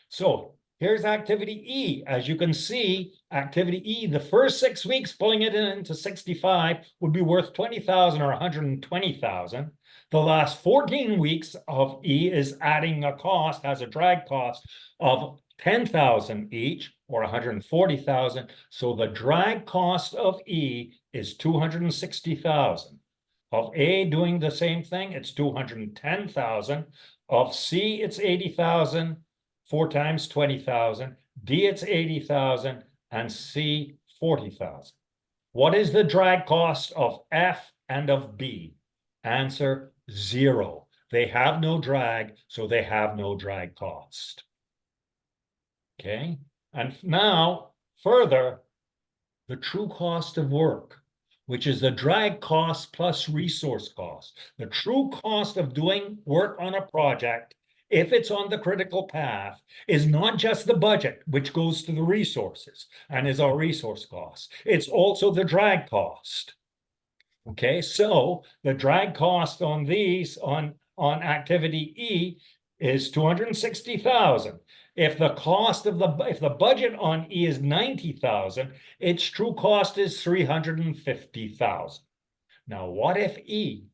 S1: So here's activity E. As you can see, activity E, the first 6 weeks, pulling it into 65 would be worth $20,000 or $120,000. The last 14 weeks of E is adding a cost, has a drag cost of $10,000 each, or $140,000. So the drag cost of E is $260,000. Of A doing the same thing, it's $210,000. Of C, it's $80,000. 4 times 20,000. D, it's 80,000. And C, 40,000. What is the drag cost of F and of B? Answer, 0. They have no drag, so they have no drag cost. Okay, and now further, the true cost of work, which is the drag cost plus resource cost. The true cost of doing work on a project if it's on the critical path, is not just the budget, which goes to the resources and is our resource cost. It's also the drag cost. Okay, so the drag cost on these on activity E is 260,000. If the cost of if the budget on E is 90,000, its true cost is 350,000. Now, what if E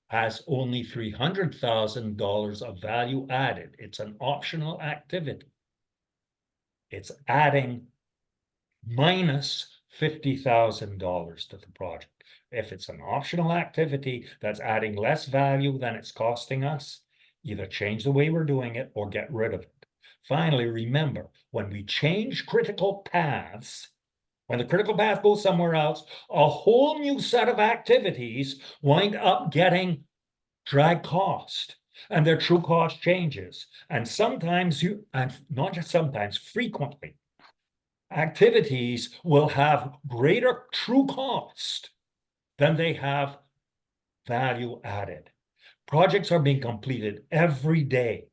S1: has only $300,000 of value added? It's an optional activity. It's adding minus $50,000 to the project. If it's an optional activity that's adding less value than it's costing us, either change the way we're doing it or get rid of it. Finally, remember, when we change critical paths, when the critical path goes somewhere else, a whole new set of activities wind up getting drag cost, and their true cost changes. And sometimes and not just sometimes, frequently, activities will have greater true cost than they have value added. Projects are being completed every day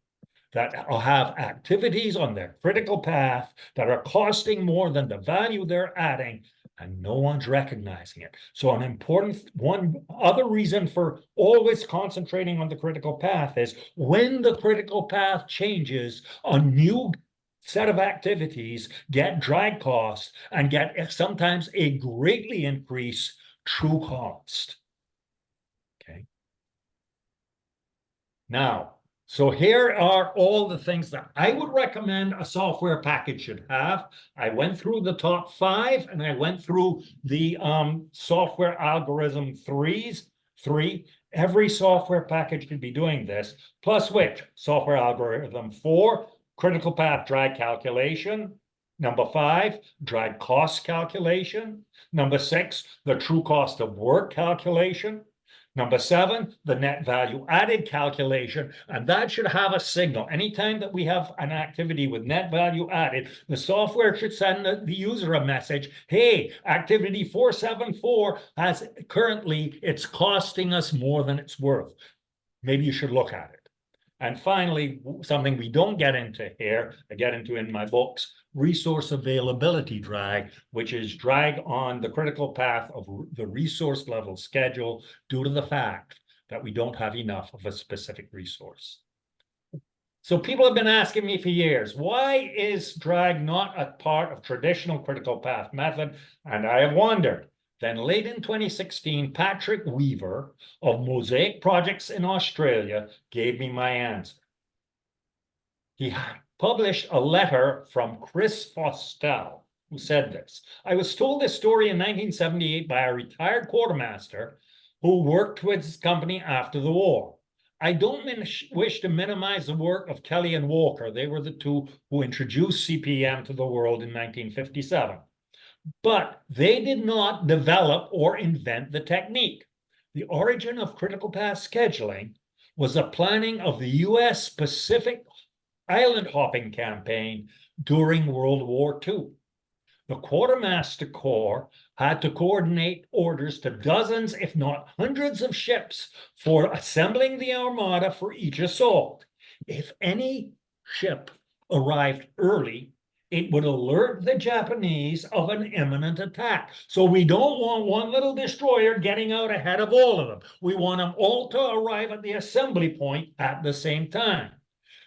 S1: that will have activities on their critical path that are costing more than the value they're adding, and no one's recognizing it. So one other reason for always concentrating on the critical path is when the critical path changes, a new set of activities get drag costs and get sometimes a greatly increased true cost. Okay. Now, so here are all the things that I would recommend a software package should have. I went through the top 5, and I went through the software algorithm 3. Every software package should be doing this, plus which software algorithm 4, critical path drag calculation. Number 5, drag cost calculation. Number 6, the true cost of work calculation. Number 7, the net value added calculation, and that should have a signal. Anytime that we have an activity with net value added, the software should send the user a message, hey, activity 474 has currently, it's costing us more than it's worth. Maybe you should look at it. And finally, something we don't get into here, I get into in my books, resource availability drag, which is drag on the critical path of the resource level schedule due to the fact that we don't have enough of a specific resource. So people have been asking me for years, why is drag not a part of traditional critical path method? And I have wondered. Then late in 2016, Patrick Weaver of Mosaic Projects in Australia gave me my answer. He published a letter from Chris Fostel, who said this. I was told this story in 1978 by a retired quartermaster who worked with his company after the war. I don't wish to minimize the work of Kelly and Walker. They were the two who introduced CPM to the world in 1957. But they did not develop or invent the technique. The origin of critical path scheduling was the planning of the U.S. Pacific island hopping campaign during World War II. The Quartermaster Corps had to coordinate orders to dozens, if not hundreds of ships for assembling the armada for each assault. If any ship arrived early, it would alert the Japanese of an imminent attack. So we don't want one little destroyer getting out ahead of all of them. We want them all to arrive at the assembly point at the same time.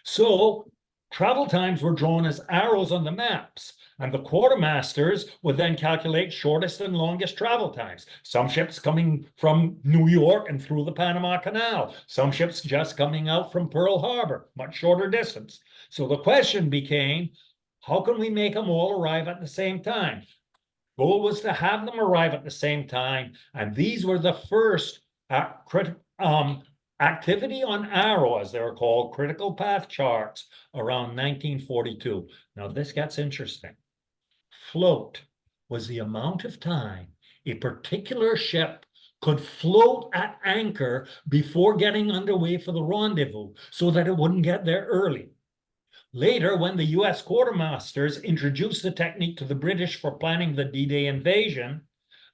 S1: So travel times were drawn as arrows on the maps, and the quartermasters would then calculate shortest and longest travel times. Some ships coming from New York and through the Panama Canal. Some ships just coming out from Pearl Harbor, much shorter distance. So the question became, how can we make them all arrive at the same time? Goal was to have them arrive at the same time, and these were the first activity on arrow, as they were called, critical path charts, around 1942. Now this gets interesting. Float was the amount of time a particular ship could float at anchor before getting underway for the rendezvous so that it wouldn't get there early. Later, when the U.S. quartermasters introduced the technique to the British for planning the D-Day invasion,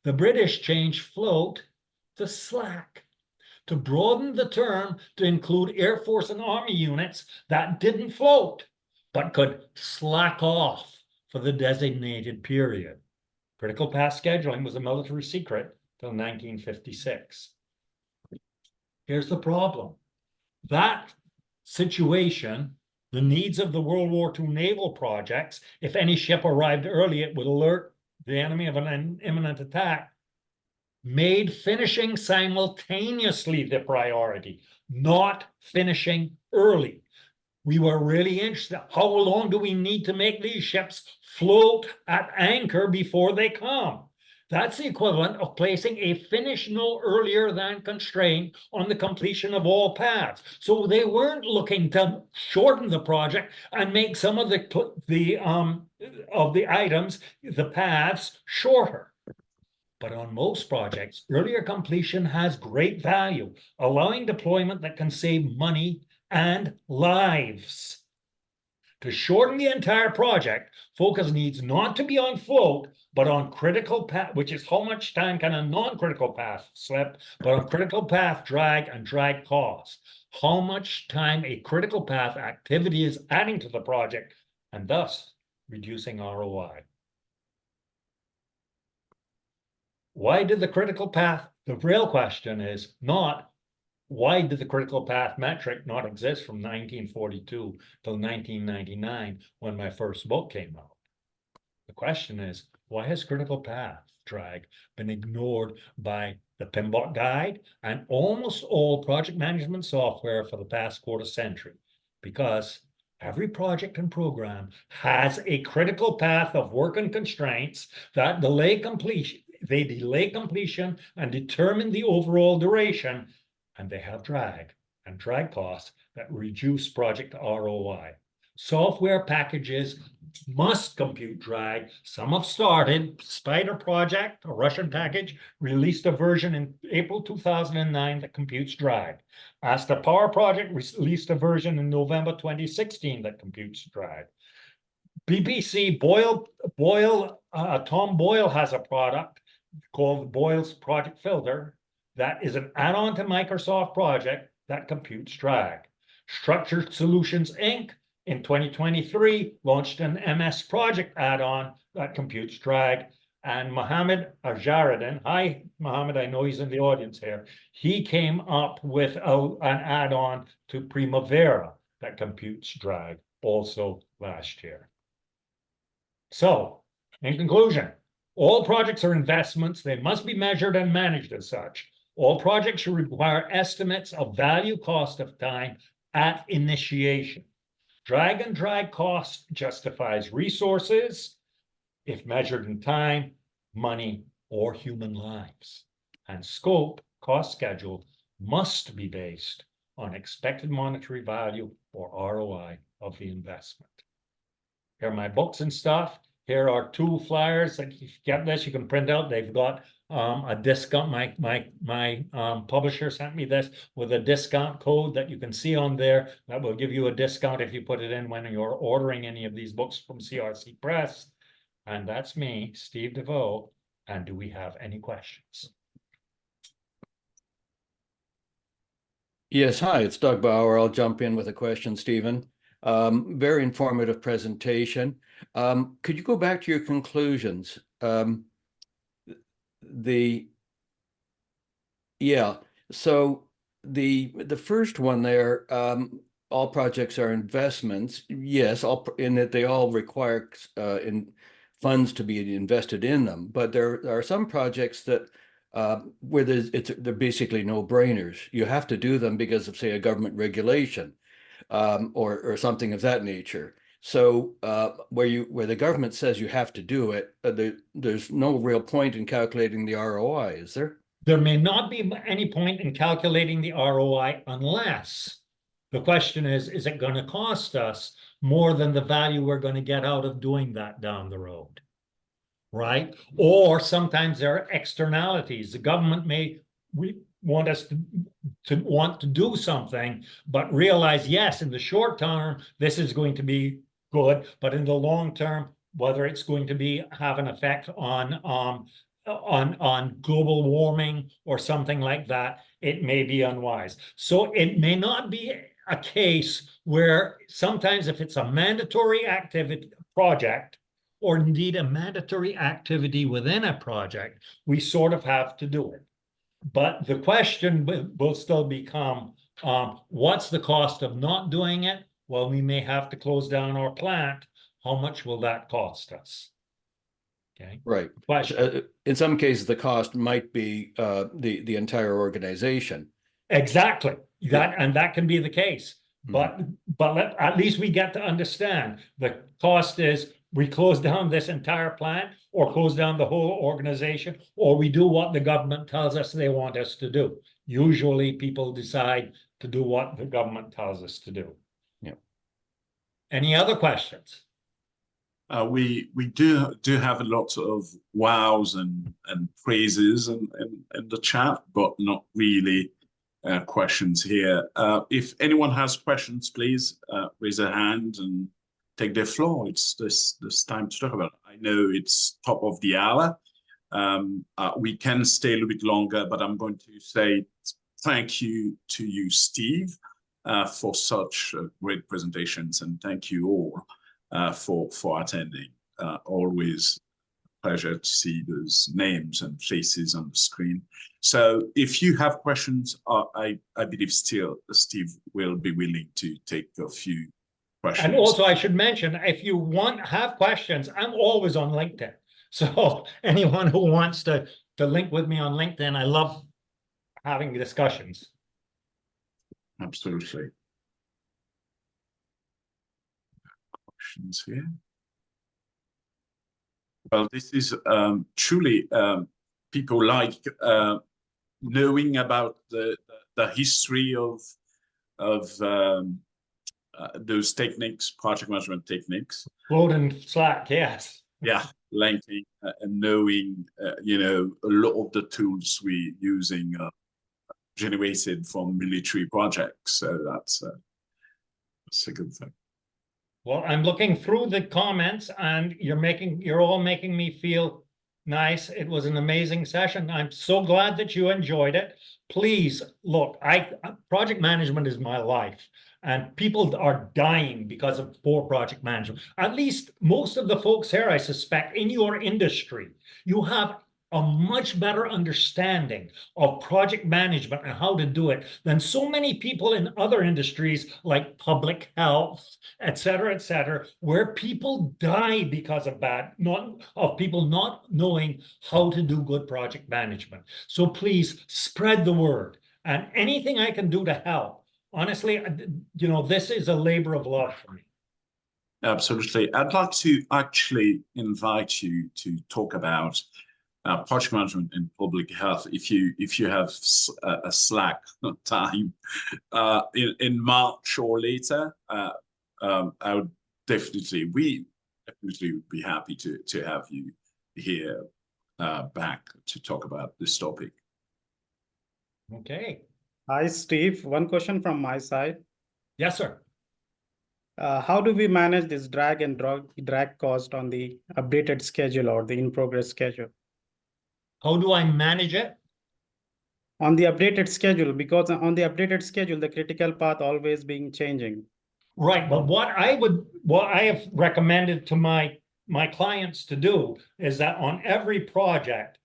S1: the British changed float to slack. to broaden the term to include Air Force and Army units that didn't float, but could slack off for the designated period. Critical path scheduling was a military secret till 1956. Here's the problem. That situation, the needs of the World War II naval projects, if any ship arrived early, it would alert the enemy of an imminent attack, made finishing simultaneously the priority, not finishing early. We were really interested. How long do we need to make these ships float at anchor before they come? That's the equivalent of placing a finish no earlier than constraint on the completion of all paths. So they weren't looking to shorten the project and make some of the items, the paths, shorter. But on most projects, earlier completion has great value, allowing deployment that can save money and lives. To shorten the entire project, focus needs not to be on float, but on critical path, which is how much time can a non-critical path slip, but on critical path drag and drag cost. How much time a critical path activity is adding to the project, and thus reducing ROI. Why did the critical path, the real question is not, why did the critical path metric not exist from 1942 till 1999 when my first book came out? The question is, why has critical path drag been ignored by the PMBOK guide and almost all project management software for the past quarter century? Because every project and program has a critical path of work and constraints that delay completion. They delay completion and determine the overall duration, and they have drag and drag costs that reduce project ROI. Software packages must compute drag. Some have started. Spider Project, a Russian package, released a version in April 2009 that computes drag. Asta Power Project released a version in November 2016 that computes drag. BBC Tom Boyle has a product called Boyle's Project Filter that is an add-on to Microsoft Project that computes drag. Structured Solutions Inc. in 2023 launched an MS Project add-on that computes drag. And Mohammed Ajaruddin, hi Mohammed, I know he's in the audience here, he came up with an add-on to Primavera that computes drag also last year. So, in conclusion, all projects are investments. They must be measured and managed as such. All projects should require estimates of value cost of time at initiation. Drag and drag cost justifies resources if measured in time, money, or human lives. And scope, cost schedule, must be based on expected monetary value or ROI of the investment. Here are my books and stuff. Here are 2 flyers that if you get this, you can print out. They've got a discount. My publisher sent me this with a discount code that you can see on there that will give you a discount if you put it in when you're ordering any of these books from CRC Press. And that's me, Steve Devaux. And do we have any questions?
S2: Yes, hi, it's Doug Bauer. I'll jump in with a question, Stephen. Very informative presentation. Could you go back to your conclusions? So the first one there, all projects are investments. Yes, in that they all require funds to be invested in them. But there are some projects that where they're basically no-brainers. You have to do them because of, say, a government regulation or something of that nature. So where the government says you have to do it, there's no real point in calculating the ROI, is there?
S1: There may not be any point in calculating the ROI unless the question is it going to cost us more than the value we're going to get out of doing that down the road? Right? Or sometimes there are externalities. The government may want us to do something, but realize, yes, in the short term, this is going to be good, but in the long term, whether it's going to have an effect on on global warming or something like that, it may be unwise. So it may not be a case where sometimes if it's a mandatory activity project, or indeed a mandatory activity within a project, we sort of have to do it. But the question will still become, what's the cost of not doing it? Well, we may have to close down our plant. How much will that cost us? Okay.
S2: Right.
S1: Question.
S2: In some cases, the cost might be the entire organization.
S1: Exactly. And that can be the case.
S2: Mhm.
S1: But at least we get to understand the cost is we close down this entire plant or close down the whole organization, or we do what the government tells us they want us to do. Usually people decide to do what the government tells us to do.
S2: Yeah.
S1: Any other questions?
S3: We do have a lot of wows and praises in the chat, but not really questions here. If anyone has questions, please raise a hand and take the floor. It's this time to talk about it. I know it's top of the hour. We can stay a little bit longer, but I'm going to say thank you to you, Steve, for such great presentations, and thank you all for attending. Always a pleasure to see those names and faces on the screen. So if you have questions, I believe still Steve will be willing to take a few questions.
S1: And also I should mention, if you have questions, I'm always on LinkedIn. So anyone who wants to link with me on LinkedIn, I love having discussions.
S3: Absolutely. Questions here. Well, this is truly people like knowing about the history of those techniques, project management techniques.
S1: Float and Slack, yes.
S3: Yeah, linking and knowing, you know, a lot of the tools we're using generated from military projects. So that's a good thing.
S1: Well, I'm looking through the comments and you're all making me feel nice. It was an amazing session. I'm so glad that you enjoyed it. Please look, project management is my life, and people are dying because of poor project management. At least most of the folks here, I suspect, in your industry, you have a much better understanding of project management and how to do it than so many people in other industries like public health, et cetera, where people die because of that, of people not knowing how to do good project management. So please spread the word, and anything I can do to help. Honestly, you know, this is a labor of love for me.
S3: Absolutely. I'd like to actually invite you to talk about project management in public health, if you have a Slack time in March or later, I would definitely would be happy to have you here back to talk about this topic.
S1: Okay.
S4: Hi, Steve. One question from my side.
S1: Yes, sir.
S4: How do we manage this drag and drag cost on the updated schedule or the in-progress schedule?
S1: How do I manage it?
S4: On the updated schedule, because on the updated schedule, the critical path always being changing.
S1: Right, but what I have recommended to my clients to do is that on every project,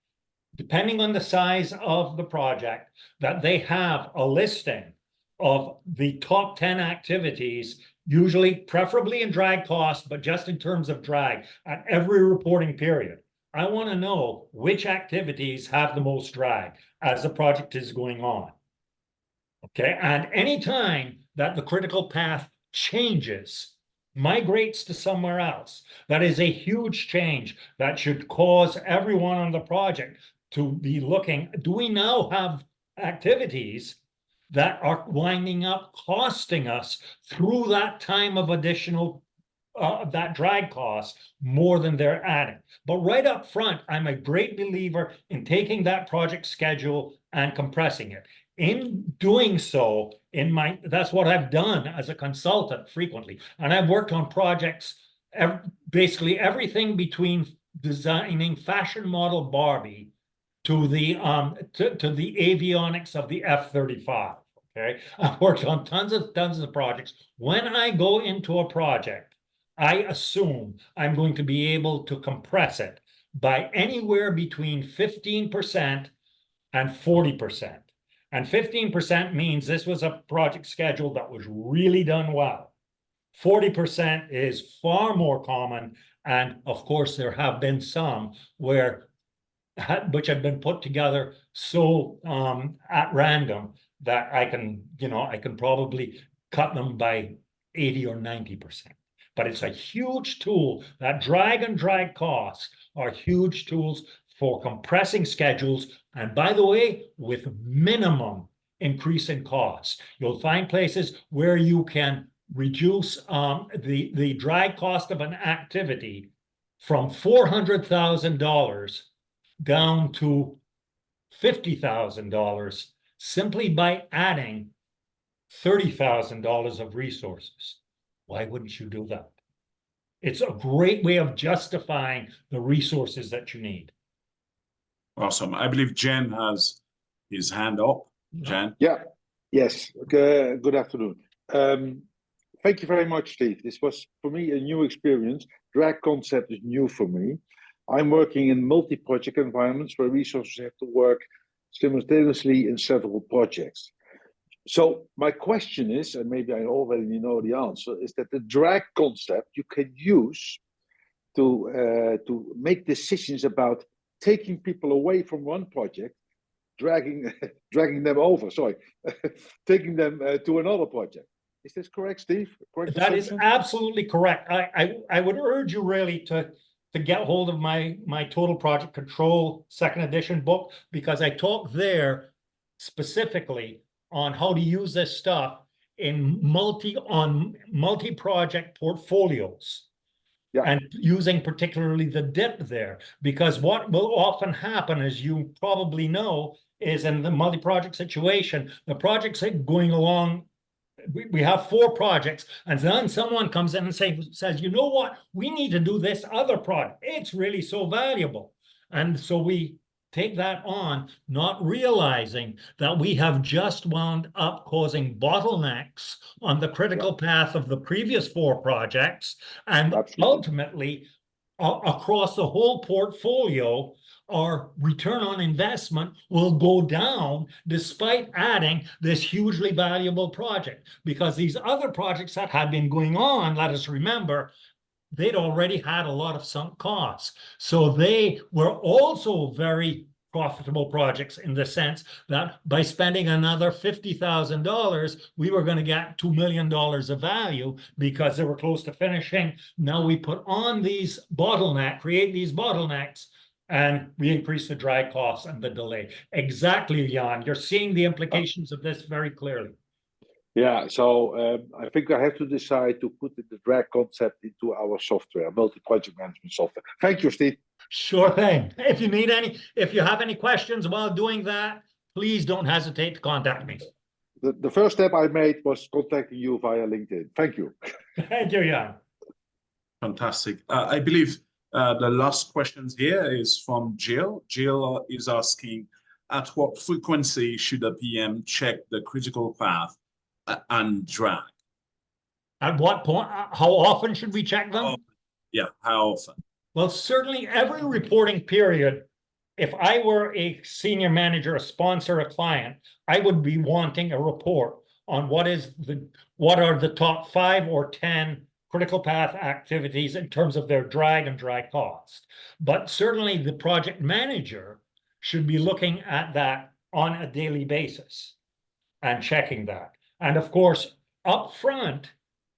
S1: depending on the size of the project, that they have a listing of the top 10 activities, usually preferably in drag cost, but just in terms of drag at every reporting period. I want to know which activities have the most drag as the project is going on. Okay, and anytime that the critical path changes, migrates to somewhere else, that is a huge change that should cause everyone on the project to be looking, do we now have activities that are winding up costing us through that time of additional that drag cost more than they're adding. But right up front, I'm a great believer in taking that project schedule and compressing it. In doing so, that's what I've done as a consultant frequently. And I've worked on projects, basically everything between designing fashion model Barbie to the avionics of the F-35. Okay, I've worked on tons of projects. When I go into a project, I assume I'm going to be able to compress it by anywhere between 15% and 40%. And 15% means this was a project schedule that was really done well. 40% is far more common. And of course, there have been some which have been put together so at random that I can probably cut them by 80 or 90%. But it's a huge tool. That drag and drag costs are huge tools for compressing schedules. And by the way, with minimum increase in costs. You'll find places where you can reduce the drag cost of an activity from $400,000 down to $50,000 simply by adding $30,000 of resources. Why wouldn't you do that? It's a great way of justifying the resources that you need.
S3: Awesome. I believe Jen has his hand up. Jen?
S5: Yeah. Yes. Okay. Good afternoon. Thank you very much, Steve. This was, for me, a new experience. Drag concept is new for me. I'm working in multi-project environments where resources have to work simultaneously in several projects. So my question is, and maybe I already know the answer, is that the drag concept you can use to make decisions about taking people away from one project, dragging them over, taking them to another project. Is this correct, Steve? Correct
S1: That is
S5: assumption?
S1: absolutely correct. I would urge you really to get hold of my Total Project Control second edition book, because I talk there specifically on how to use this stuff in multi-project portfolios.
S5: Yeah.
S1: And using particularly the dip there, because what will often happen, as you probably know, is in the multi-project situation, the projects are going along. We have 4 projects, and then someone comes in and says, you know what, we need to do this other project. It's really so valuable. And so we take that on, not realizing that we have just wound up causing bottlenecks on the critical path of the previous 4 projects. And
S5: Absolutely.
S1: ultimately, across the whole portfolio, our return on investment will go down despite adding this hugely valuable project. Because these other projects that had been going on, let us remember, they'd already had a lot of sunk costs. So they were also very profitable projects in the sense that by spending another $50,000, we were going to get $2 million of value because they were close to finishing. Now we put on these create these bottlenecks, and we increase the drag costs and the delay. Exactly, Jan. You're seeing the implications of this very clearly.
S5: Yeah, so I think I have to decide to put the drag concept into our software, multi-project management software. Thank you, Steve.
S1: Sure thing. If you have any questions while doing that, please don't hesitate to contact me.
S5: The first step I made was contacting you via LinkedIn. Thank you.
S1: Thank you, Jan.
S3: Fantastic. I believe the last questions here is from Jill. Jill is asking, at what frequency should a PM check the critical path and drag?
S1: At what point? How often should we check them?
S3: Yeah, how often?
S1: Well, certainly every reporting period. If I were a senior manager, a sponsor, a client, I would be wanting a report on what are the top 5 or 10 critical path activities in terms of their drag and drag cost. But certainly the project manager should be looking at that on a daily basis and checking that. And of course, up front,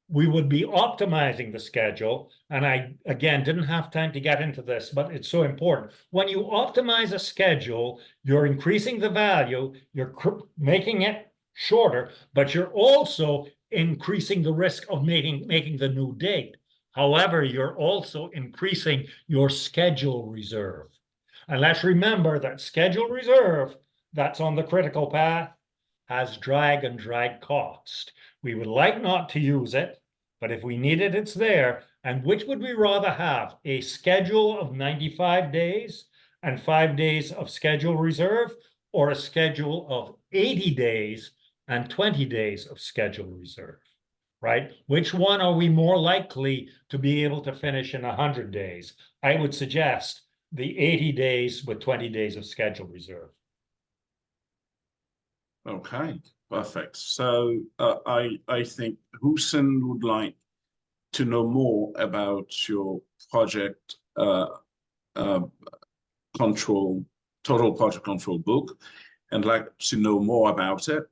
S1: we would be optimizing the schedule. And I, again, didn't have time to get into this, but it's so important. When you optimize a schedule, you're increasing the value, you're making it shorter, but you're also increasing the risk of making the new date. However, you're also increasing your schedule reserve. And let's remember that schedule reserve that's on the critical path has drag and drag cost. We would like not to use it, but if we need it, it's there. And which would we rather have? A schedule of 95 days and 5 days of schedule reserve, or a schedule of 80 days and 20 days of schedule reserve, right? Which one are we more likely to be able to finish in 100 days? I would suggest the 80 days with 20 days of schedule reserve.
S3: Okay, perfect. So I think Hussein would like to know more about your project control, total project control book, and like to know more about it.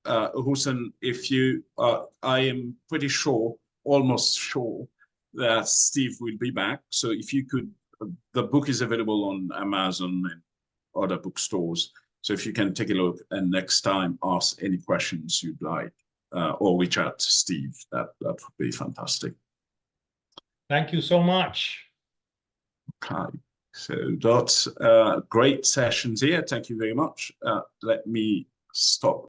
S3: Hussein, if you, I am pretty sure, almost sure, that Steve will be back. So if you could, the book is available on Amazon and other bookstores. So if you can take a look and next time ask any questions you'd like, or reach out to Steve, that would be fantastic.
S1: Thank you so much.
S3: Okay, so that's great sessions here. Thank you very much. Let me stop.